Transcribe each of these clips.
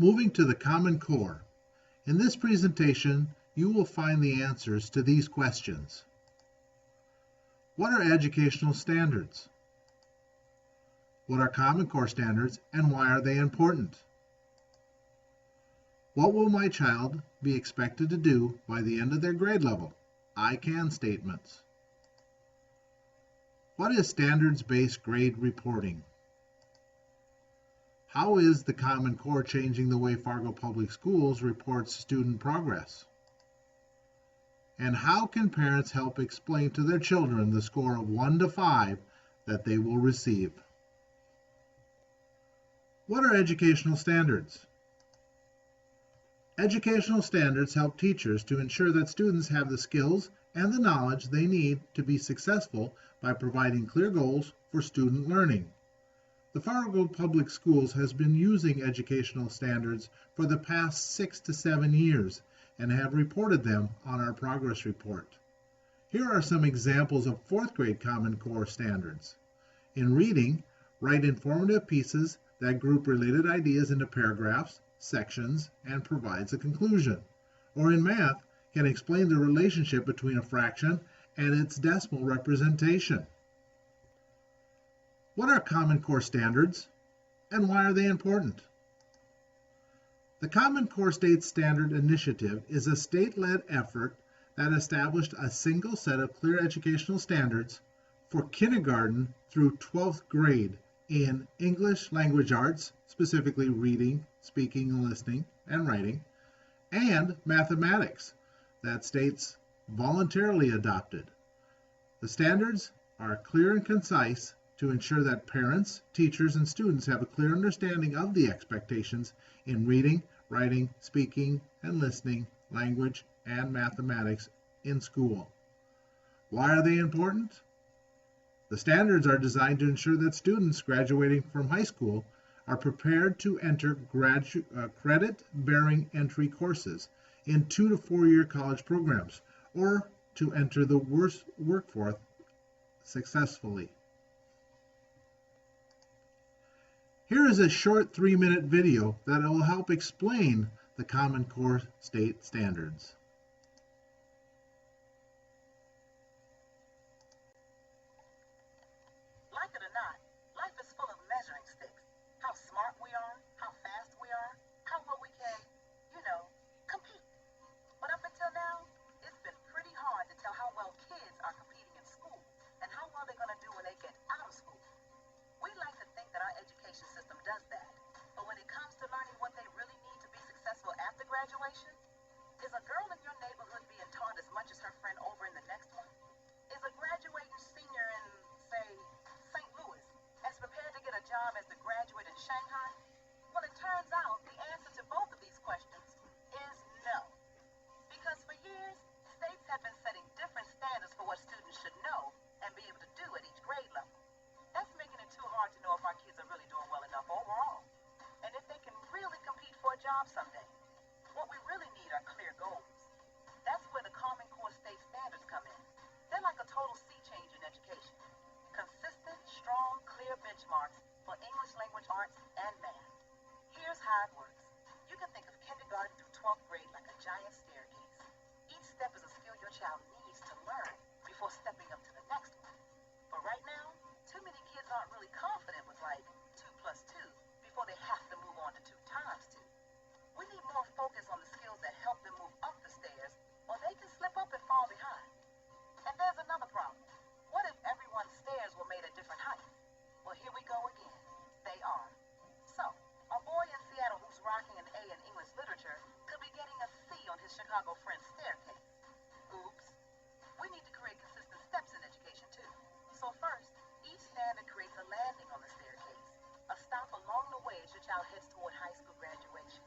Moving to the Common Core. In this presentation, you will find the answers to these questions. What are educational standards? What are Common Core standards and why are they important? What will my child be expected to do by the end of their grade level? I can statements. What is standards-based grade reporting? How is the Common Core changing the way Fargo Public Schools reports student progress? And how can parents help explain to their children the score of 1 to 5 that they will receive? What are educational standards? Educational standards help teachers to ensure that students have the skills and the knowledge they need to be successful by providing clear goals for student learning. The Fargo Public Schools has been using educational standards for the past 6 to 7 years and have reported them on our progress report. Here are some examples of 4th grade Common Core standards. In reading, write informative pieces that group related ideas into paragraphs, sections, and provides a conclusion. Or in math, can explain the relationship between a fraction and its decimal representation. What are Common Core standards and why are they important? The Common Core State Standard Initiative is a state-led effort that established a single set of clear educational standards for kindergarten through 12th grade in English language arts, specifically reading, speaking, and listening, and writing, and mathematics that states voluntarily adopted. The standards are clear and concise to ensure that parents, teachers, and students have a clear understanding of the expectations in reading, writing, speaking, and listening, language, and mathematics in school. Why are they important? The standards are designed to ensure that students graduating from high school are prepared to enter credit-bearing entry courses in 2 to 4 year college programs or to enter the workforce successfully. Here is a short 3-minute video that will help explain the Common Core State Standards. Like it or not, life is full of measuring sticks. How smart we are, how fast we are, how well we can, compete. But up until now, it's been pretty hard to tell how well kids are competing in school and how well they're going to do when they get out of school. We like to think that our education system does that, but when it comes to learning what they really need to be successful after graduation, is a girl in your neighborhood being taught as much as her friend over in the next one? Is a graduating senior in, say, St. Louis as prepared to get a job as the graduate in Shanghai? Well, it turns out the answer to both of these questions is no. Because for years, states have been setting different standards for what students should know and be able to do at each grade level. That's making it too hard to know if our kids are really doing well enough overall, and if they can really compete for a job someday. What we really need are clear goals. That's where the Common Core State Standards come in. They're like a total sea change in education. Consistent, strong, clear benchmarks for English language arts and math. Here's how it works. You can think of kindergarten through 12th grade like a giant staircase. Each step is a skill your child needs to learn before stepping up to the next one. But right now, too many kids aren't really confident with like 2 plus 2 before they have to move on to 2 times 2. We need more focus on the skills that help them move up the stairs or they can slip up and fall behind. And there's another problem. What if everyone's stairs were made at different heights? Well, here we go again. They are. So, a boy in Seattle who's rocking an A in English literature could be getting a C on his Chicago friend's staircase. Oops. We need to create consistent steps in education too. So first, each standard creates a landing on the staircase, a stop along the way as your child heads toward high school graduation.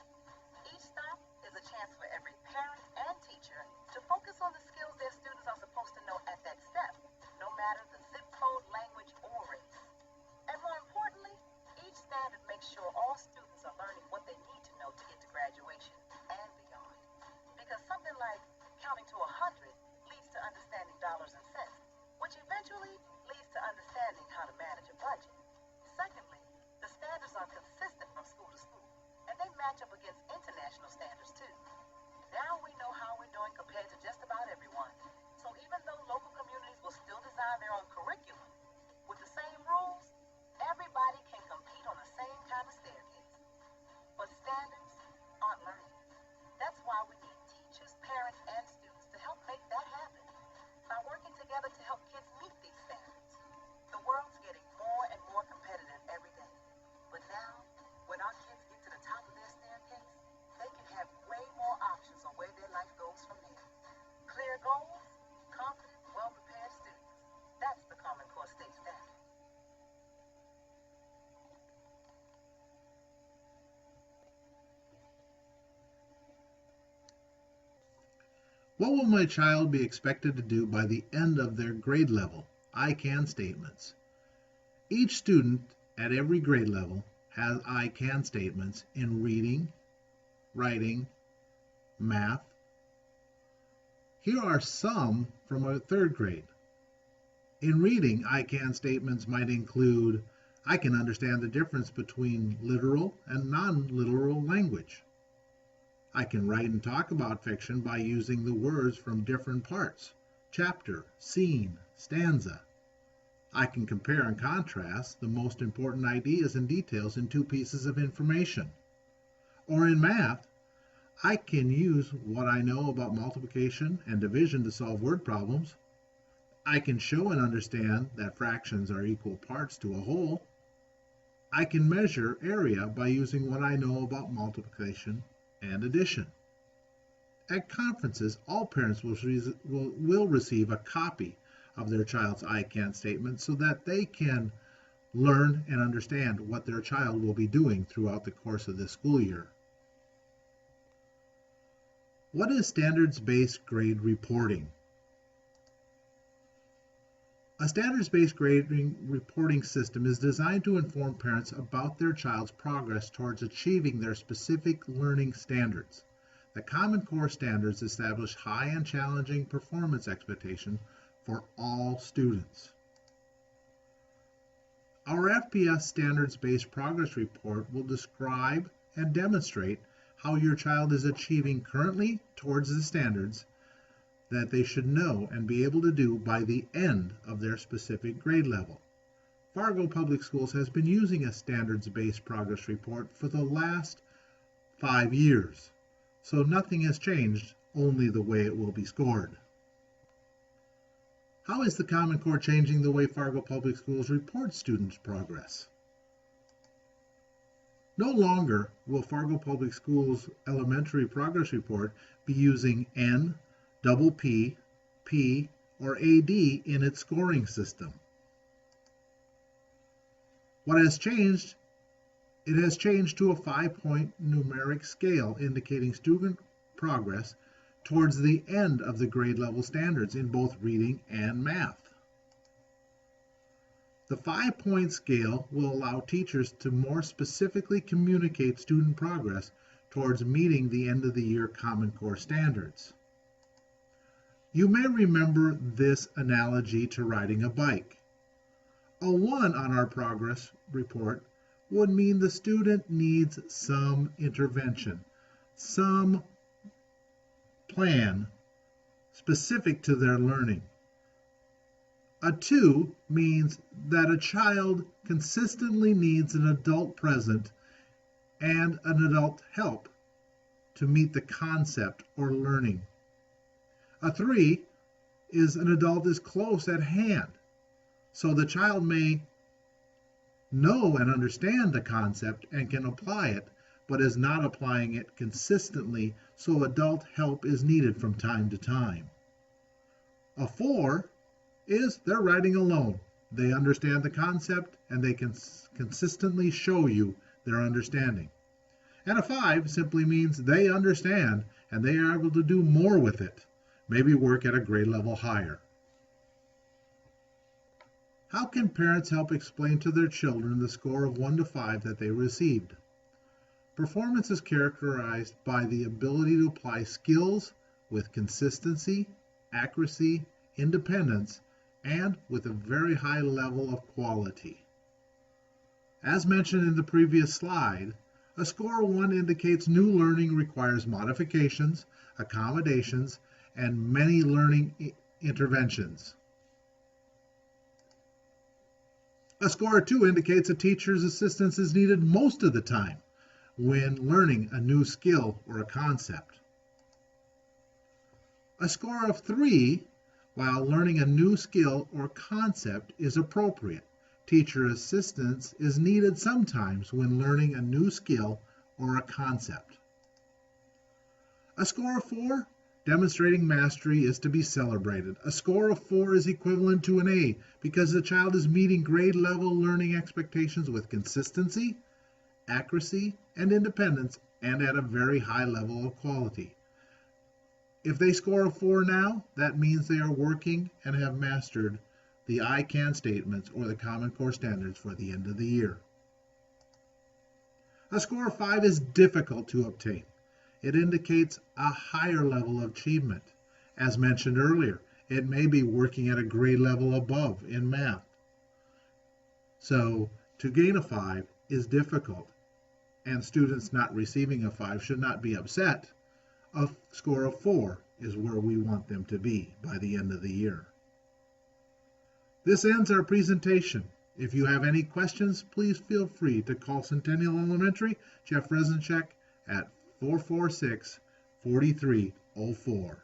Each stop is a chance for every parent and teacher to focus on the skills their students are supposed to know at that step, no matter the zip code, language, or race. And more importantly, each standard makes sure all students are learning what they need to know to get to graduation and beyond. Because something like counting to 100 leads to understanding dollars and cents, which eventually leads to understanding how to manage a budget. Secondly, the standards are consistent from school to school, and they match up against What will my child be expected to do by the end of their grade level? I can statements. Each student at every grade level has I can statements in reading, writing, math. Here are some from a third grade. In reading, I can statements might include, I can understand the difference between literal and non-literal language. I can write and talk about fiction by using the words from different parts, chapter, scene, stanza. I can compare and contrast the most important ideas and details in two pieces of information. Or in math, I can use what I know about multiplication and division to solve word problems. I can show and understand that fractions are equal parts to a whole. I can measure area by using what I know about multiplication and addition. At conferences, all parents will receive a copy of their child's I can statement so that they can learn and understand what their child will be doing throughout the course of this school year. What is standards-based grade reporting? A standards-based grading reporting system is designed to inform parents about their child's progress towards achieving their specific learning standards. The Common Core standards establish high and challenging performance expectations for all students. Our FPS standards-based progress report will describe and demonstrate how your child is achieving currently towards the standards that they should know and be able to do by the end of their specific grade level. Fargo Public Schools has been using a standards-based progress report for the last 5 years, so nothing has changed, only the way it will be scored. How is the Common Core changing the way Fargo Public Schools report students' progress? No longer will Fargo Public Schools elementary progress report be using N, double P, P, or AD in its scoring system. What has changed? It has changed to a 5-point numeric scale indicating student progress towards the end of the grade level standards in both reading and math. The 5-point scale will allow teachers to more specifically communicate student progress towards meeting the end of the year Common Core standards. You may remember this analogy to riding a bike. A 1 on our progress report would mean the student needs some intervention, some plan specific to their learning. A 2 means that a child consistently needs an adult present and an adult help to meet the concept or learning. A 3 is an adult is close at hand, so the child may know and understand the concept and can apply it, but is not applying it consistently, so adult help is needed from time to time. A 4 is they're writing alone. They understand the concept and they can consistently show you their understanding. And a 5 simply means they understand and they are able to do more with it, maybe work at a grade level higher. How can parents help explain to their children the score of 1 to 5 that they received? Performance is characterized by the ability to apply skills with consistency, accuracy, independence, and with a very high level of quality. As mentioned in the previous slide, a score of 1 indicates new learning requires modifications, accommodations, and many learning interventions. A score of 2 indicates a teacher's assistance is needed most of the time when learning a new skill or a concept. A score of 3, while learning a new skill or concept is appropriate. Teacher assistance is needed sometimes when learning a new skill or a concept. A score of 4, demonstrating mastery, is to be celebrated. A score of 4 is equivalent to an A because the child is meeting grade level learning expectations with consistency, accuracy, and independence, and at a very high level of quality. If they score a 4 now, that means they are working and have mastered the I can statements or the Common Core standards for the end of the year. A score of 5 is difficult to obtain. It indicates a higher level of achievement. As mentioned earlier, it may be working at a grade level above in math. So to gain a 5 is difficult, and students not receiving a 5 should not be upset. A score of 4 is where we want them to be by the end of the year. This ends our presentation. If you have any questions, please feel free to call Centennial Elementary, Jeff Rezenchek at 446-4304.